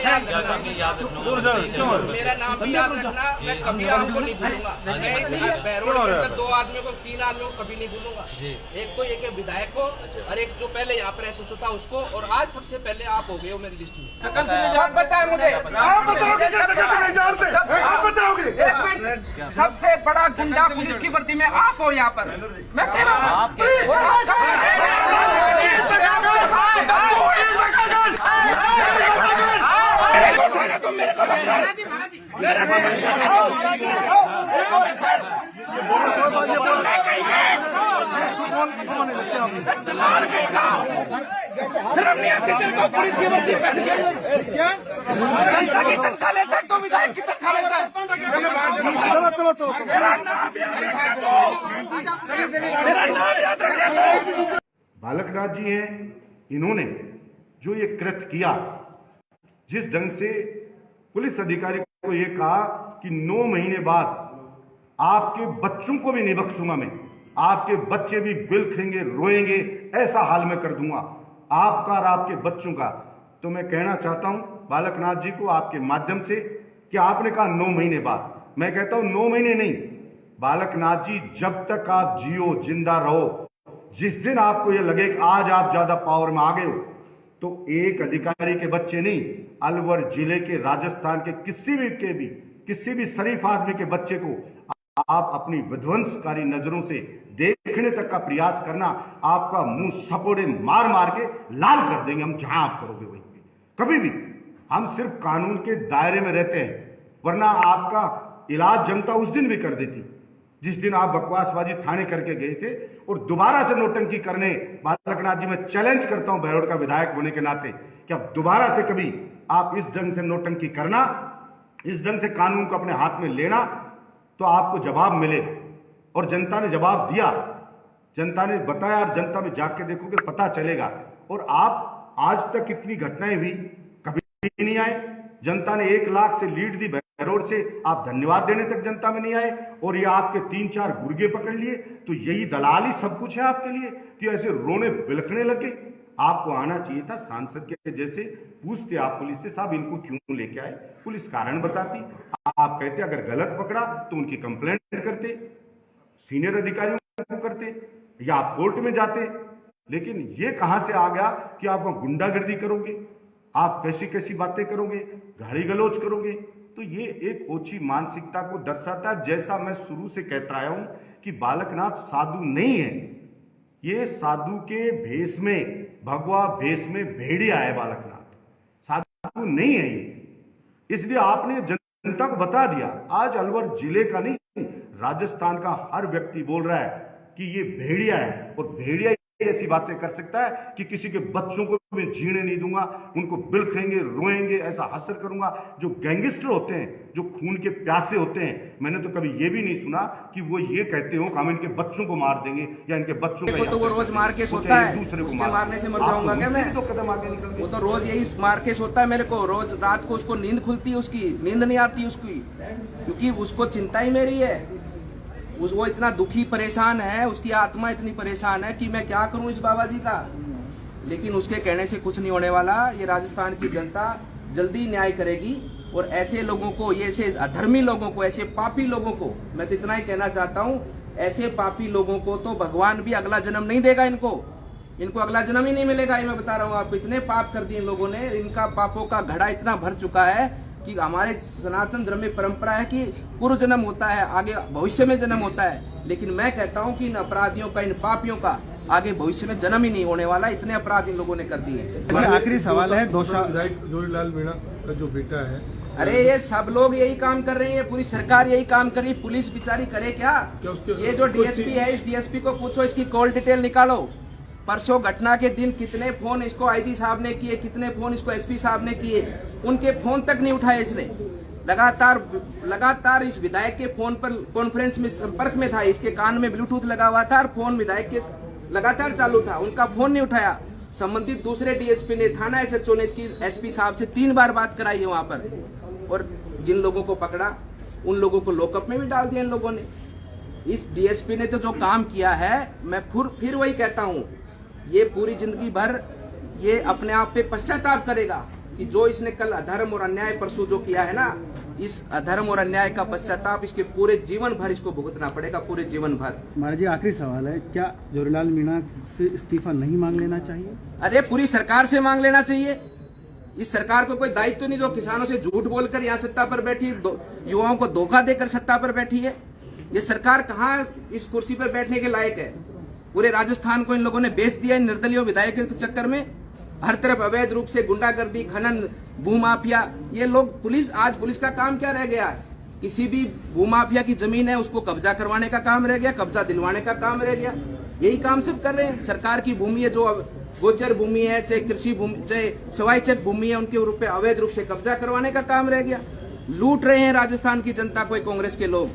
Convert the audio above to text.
मेरा नाम भी याद रखना, मैं कभी आपको नहीं भूलूंगा। मैं इस बहरोड के अंदर 2 आदमियों को 3 आदमियों को कभी नहीं भूलूंगा। एक तो एक विधायक को और एक जो पहले यहाँ पर एसोचो था उसको, और आज सबसे पहले आप हो गए हो मेरी लिस्ट में। सब बताए मुझे, आप बताओगे कैसे नहीं जानते, आप बताओगे। सबसे बड़ा गुंडा पुलिस की वर्दी में आप हो यहाँ पर, मैं कह रहा हूँ। पुलिस की वर्दी बालकनाथ जी हैं, इन्होंने जो ये कृत्य किया, जिस ढंग से पुलिस अधिकारी को ये कहा कि 9 महीने बाद आपके बच्चों को भी नहीं बख्शूंगा मैं, आपके बच्चे भी बिलखेंगे, रोएंगे, ऐसा हाल मैं कर दूंगा आपका और आपके बच्चों का। तो मैं कहना चाहता हूं बालकनाथ जी को आपके माध्यम से कि आपने कहा 9 महीने बाद, मैं कहता हूं 9 महीने नहीं, बालकनाथ जी जब तक आप जियो, जिंदा रहो, जिस दिन आपको यह लगे कि आज आप ज्यादा पावर में आ गए हो, तो एक अधिकारी के बच्चे नहीं, अलवर जिले के, राजस्थान के किसी भी शरीफ आदमी के बच्चे को आप अपनी विध्वंसकारी नजरों से देखने तक का प्रयास करना, आपका मुंह सपोड़े मार मार के लाल कर देंगे हम, जहां आप करोगे वहीं पे। कभी भी हम सिर्फ कानून के दायरे में रहते हैं, वरना आपका इलाज जनता उस दिन भी कर देती जिस दिन आप बकवासबाजी थाने करके गए थे। और दोबारा से नोटंकी करने, बालकनाथ जी मैं चैलेंज करता हूं बहरोड का विधायक होने के नाते कि अब दोबारा से कभी आप इस ढंग से नोटंकी करना, इस ढंग से कानून को अपने हाथ में लेना, तो आपको जवाब मिलेगा। और जनता ने जवाब दिया, जनता ने बताया, और जनता में जाके देखोगे पता चलेगा। और आप आज तक इतनी घटनाएं हुई, कभी नहीं आए, जनता ने 1 लाख से लीड दी बहरोड से, आप धन्यवाद देने तक जनता में नहीं आए, और ये आपके 3-4 गुर्गे पकड़ लिए, तो यही दलाली सब कुछ है आपके लिए कि ऐसे रोने बिलखने लगे। आपको आना चाहिए था सांसद के जैसे, पूछते आप पुलिस से, साहब इनको क्यों लेके आए, पुलिस कारण बताती, आप कहते अगर गलत पकड़ा तो उनकी कंप्लेंट करते, सीनियर अधिकारियों को करते, या आप कोर्ट में जाते। लेकिन ये कहां से आ गया कि आप गुंडागर्दी करोगे, आप कैसी कैसी बातें करोगे, गाली गलौज करोगे। तो ये एक ओछी मानसिकता को दर्शाता है। जैसा मैं शुरू से कहता आया हूं कि बालकनाथ साधु नहीं है, ये साधु के भेष में, भगवा भेष में भेड़िया है बालकनाथ, साधु नहीं है ये। इसलिए आपने जनता को बता दिया, आज अलवर जिले का नहीं, राजस्थान का हर व्यक्ति बोल रहा है कि ये भेड़िया है। और भेड़िया ऐसी बातें कर सकता है कि किसी के बच्चों को मैं जीने नहीं दूंगा, उनको बिलखेंगे, रोएंगे, ऐसा हसर करूंगा। जो गैंगस्टर होते हैं, जो खून के प्यासे होते हैं, मैंने तो कभी ये भी नहीं सुना कि वो ये कहते हो कि हम इनके बच्चों को मार देंगे या इनके बच्चों को, तो वो रोज मार के सोता है, दूसरे को मारने से मर जाऊंगा क्या मैं? तो कदम आगे निकल, वो तो रोज यही मार के सोता है मेरे को, रोज रात को उसको नींद खुलती है, उसकी नींद नहीं आती उसकी, क्योंकि उसको चिंता ही मेरी है। वो इतना दुखी परेशान है, उसकी आत्मा इतनी परेशान है कि मैं क्या करूं इस बाबा जी का। लेकिन उसके कहने से कुछ नहीं होने वाला, ये राजस्थान की जनता जल्दी न्याय करेगी। और ऐसे लोगों को, ये ऐसे अधर्मी लोगों को, ऐसे पापी लोगों को, मैं तो इतना ही कहना चाहता हूं, ऐसे पापी लोगों को तो भगवान भी अगला जन्म नहीं देगा, इनको अगला जन्म ही नहीं मिलेगा। ये मैं बता रहा हूँ आपको, इतने पाप कर दिए इन लोगों ने, इनका पापों का घड़ा इतना भर चुका है कि हमारे सनातन धर्म में परंपरा है कि पूर्व जन्म होता है, आगे भविष्य में जन्म होता है। लेकिन मैं कहता हूं कि इन अपराधियों का, इन पापियों का आगे भविष्य में जन्म ही नहीं होने वाला, इतने अपराध इन लोगों ने कर दिए। आखिरी सवाल है, विधायक जोरीलाल मीणा का जो बेटा है, अरे ये सब लोग यही काम कर रहे हैं, पूरी सरकार यही काम कर रही है, पुलिस बेचारी करे क्या? ये जो डीएसपी है, इस डीएसपी को पूछो, इसकी कॉल डिटेल निकालो। परसों घटना के दिन कितने फोन इसको आईजी साहब ने किए, कितने फोन इसको एसपी साहब ने किए, उनके फोन तक नहीं उठाए इसने। लगातार इस विधायक के फोन पर कॉन्फ्रेंस में संपर्क में था, इसके कान में ब्लूटूथ लगा हुआ था और फोन विधायक के लगातार चालू था, उनका फोन नहीं उठाया। संबंधित दूसरे डीएसपी ने, थाना एसएचओ ने इसकी एसपी साहब से 3 बार बात कराई है वहां पर, और जिन लोगों को पकड़ा उन लोगों को लॉकअप में भी डाल दिया इन लोगों ने। इस डीएसपी ने तो जो काम किया है, मैं फिर वही कहता हूं, ये पूरी जिंदगी भर ये अपने आप पे पश्चाताप करेगा कि जो इसने कल अधर्म और अन्याय परसों जो किया है ना, इस अधर्म और अन्याय का पश्चाताप इसके पूरे जीवन भर इसको भुगतना पड़ेगा, पूरे जीवन भर। महाराज जी आखिरी सवाल है, क्या जवाहरलाल मीणा से इस्तीफा नहीं मांग लेना चाहिए? अरे पूरी सरकार से मांग लेना चाहिए। इस सरकार को कोई दायित्व तो नहीं जो किसानों से झूठ बोलकर यहाँ सत्ता पर बैठी, युवाओं को धोखा देकर सत्ता पर बैठी है। ये सरकार कहाँ इस कुर्सी पर बैठने के लायक है? पूरे राजस्थान को इन लोगों ने बेच दिया इन निर्दलीय विधायक के चक्कर में। हर तरफ अवैध रूप से गुंडागर्दी, खनन, भूमाफिया, ये लोग आज पुलिस का काम क्या रह गया है? किसी भी भूमाफिया की जमीन है उसको कब्जा करवाने का काम रह गया, कब्जा दिलवाने का काम रह गया। यही काम सब कर रहे हैं। सरकार की भूमि है, जो गोचर भूमि है, चाहे कृषि भूमि, चाहे स्वायत्त भूमि है, उनके ऊपर अवैध रूप से कब्जा करवाने का काम रह गया। लूट रहे हैं राजस्थान की जनता को कांग्रेस के लोग।